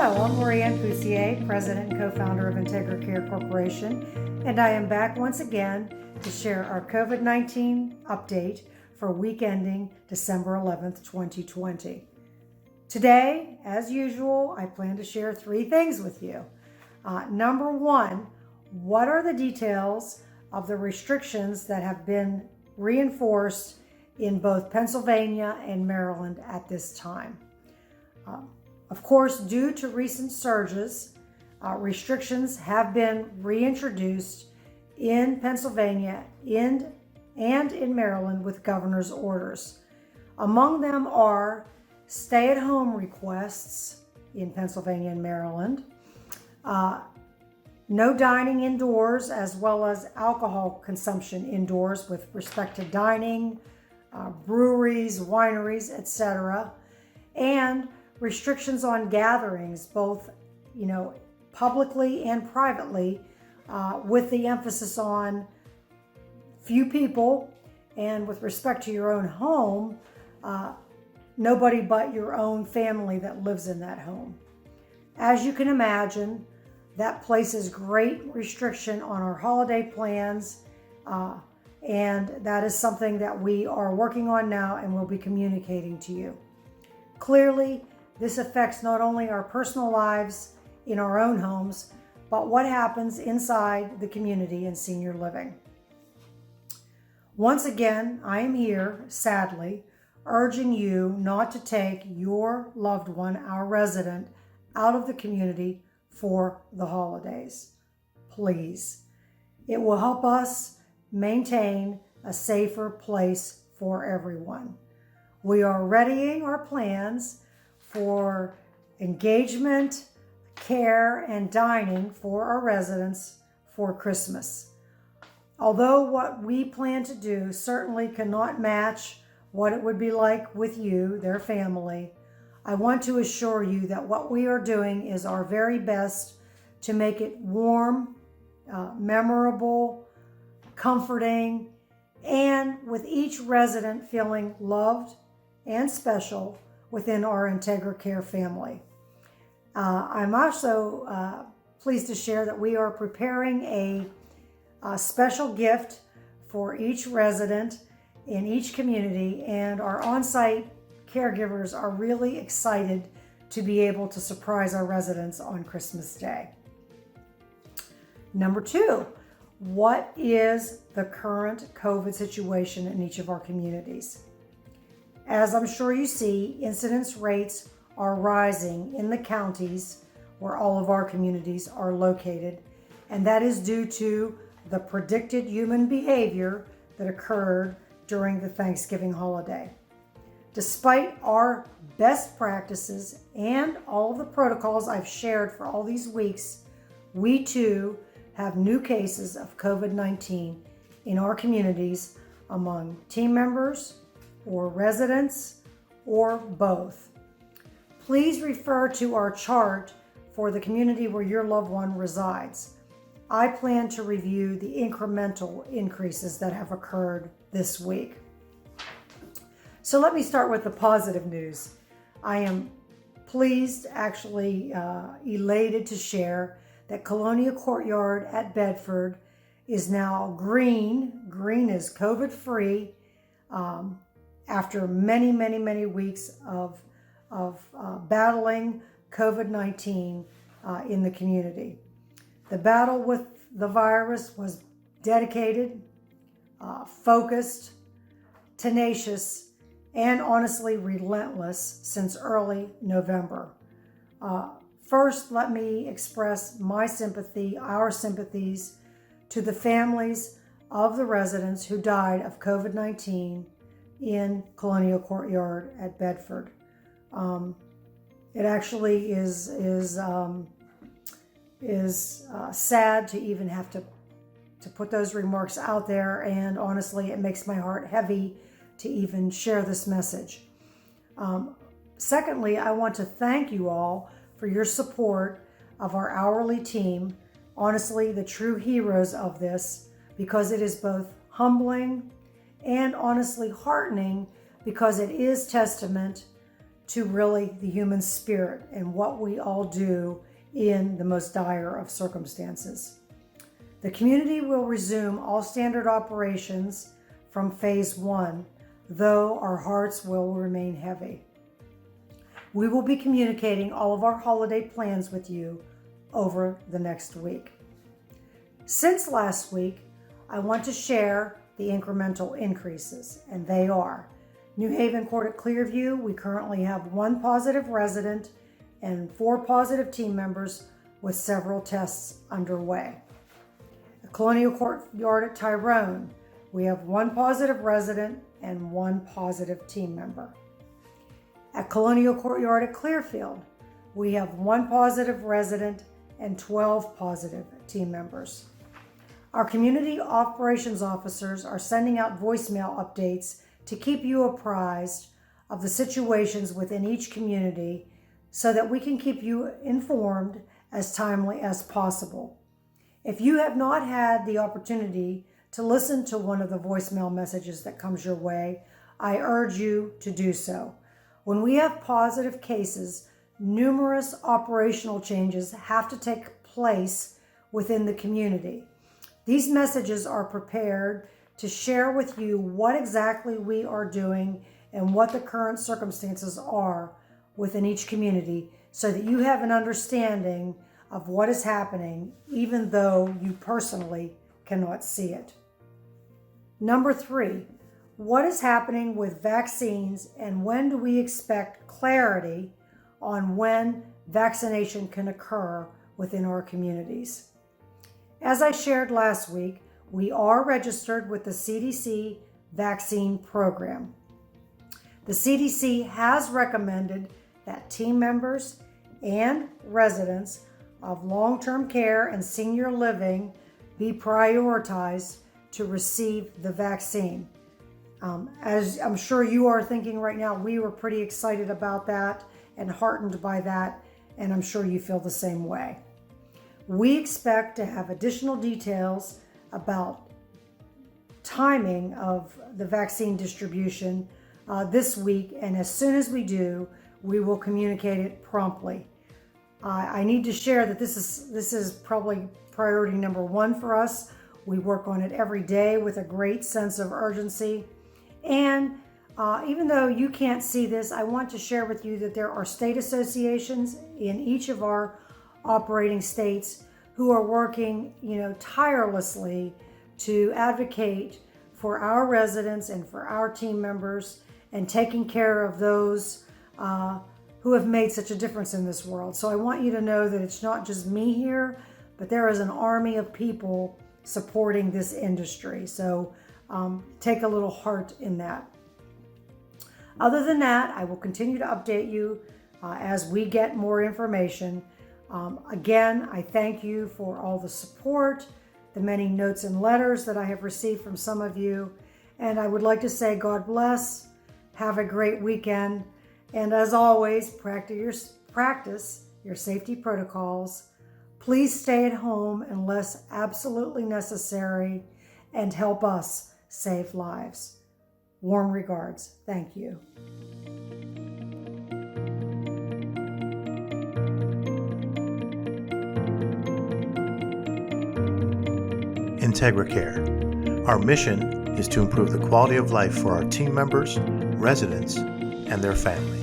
Hello, I'm Loriann Putzier, President and co-founder of IntegraCare Corporation, and I am back once again to share our COVID-19 update for week ending December 11th, 2020. Today, as usual, I plan to share three things with you. Number one, what are the details of the restrictions that have been reinforced in both Pennsylvania and Maryland at this time? Of course, due to recent surges, restrictions have been reintroduced in Pennsylvania and in Maryland with governor's orders. Among them are stay-at-home requests in Pennsylvania and Maryland, no dining indoors, as well as alcohol consumption indoors with respect to dining, breweries, wineries, etc., and restrictions on gatherings, both, publicly and privately, with the emphasis on few people, and with respect to your own home, nobody but your own family that lives in that home. As you can imagine, that places great restriction on our holiday plans, and that is something that we are working on now and will be communicating to you. Clearly, this affects not only our personal lives in our own homes, but what happens inside the community and senior living. Once again, I am here, sadly, urging you not to take your loved one, our resident, out of the community for the holidays. Please. It will help us maintain a safer place for everyone. We are readying our plans for engagement, care, and dining for our residents for Christmas. Although what we plan to do certainly cannot match what it would be like with you, their family, I want to assure you that what we are doing is our very best to make it warm, memorable, comforting, and with each resident feeling loved and special within our IntegraCare family. I'm also pleased to share that we are preparing a special gift for each resident in each community, and our on-site caregivers are really excited to be able to surprise our residents on Christmas Day. Number two, what is the current COVID situation in each of our communities? As I'm sure you see, incidence rates are rising in the counties where all of our communities are located, and that is due to the predicted human behavior that occurred during the Thanksgiving holiday. Despite our best practices and all of the protocols I've shared for all these weeks, we too have new cases of COVID-19 in our communities among team members or residents or both. Please refer to our chart for the community where your loved one resides. I plan to review the incremental increases that have occurred this week. So let me start with the positive news. I am pleased, actually elated to share that Colonial Courtyard at Bedford is now green. Green is COVID-free after many weeks of battling COVID-19 in the community. The battle with the virus was dedicated, focused, tenacious, and honestly relentless since early November. First, let me express my sympathy, our sympathies, to the families of the residents who died of COVID-19 in Colonial Courtyard at Bedford. It actually is sad to even have to put those remarks out there, and honestly, it makes my heart heavy to even share this message. Secondly, I want to thank you all for your support of our hourly team, honestly, the true heroes of this, because it is both humbling and honestly heartening, because it is testament to really the human spirit and what we all do in the most dire of circumstances. The community will resume all standard operations from phase 1, though our hearts will remain heavy. We will be communicating all of our holiday plans with you over the next week. Since last week, I want to share the incremental increases, and they are: New Haven Court at Clearview, we currently have 1 positive resident and 4 positive team members with several tests underway. At Colonial Courtyard at Tyrone, we have 1 positive resident and 1 positive team member. At Colonial Courtyard at Clearfield, we have 1 positive resident and 12 positive team members. Our community operations officers are sending out voicemail updates to keep you apprised of the situations within each community so that we can keep you informed as timely as possible. If you have not had the opportunity to listen to one of the voicemail messages that comes your way, I urge you to do so. When we have positive cases, numerous operational changes have to take place within the community. These messages are prepared to share with you what exactly we are doing and what the current circumstances are within each community so that you have an understanding of what is happening, even though you personally cannot see it. Number 3, what is happening with vaccines and when do we expect clarity on when vaccination can occur within our communities? As I shared last week, we are registered with the CDC vaccine program. The CDC has recommended that team members and residents of long-term care and senior living be prioritized to receive the vaccine. As I'm sure you are thinking right now, we were pretty excited about that and heartened by that, and I'm sure you feel the same way. We expect to have additional details about timing of the vaccine distribution this week, and as soon as we do, we will communicate it promptly. I need to share that this is probably priority number 1 for us. We work on it every day with a great sense of urgency, and even though you can't see this, I want to share with you that there are state associations in each of our operating states who are working, tirelessly to advocate for our residents and for our team members and taking care of those who have made such a difference in this world. So I want you to know that it's not just me here, but there is an army of people supporting this industry. So take a little heart in that. Other than that, I will continue to update you as we get more information. Again, I thank you for all the support, the many notes and letters that I have received from some of you. And I would like to say God bless, have a great weekend, and as always, practice your safety protocols. Please stay at home unless absolutely necessary and help us save lives. Warm regards. Thank you. IntegraCare. Our mission is to improve the quality of life for our team members, residents, and their families.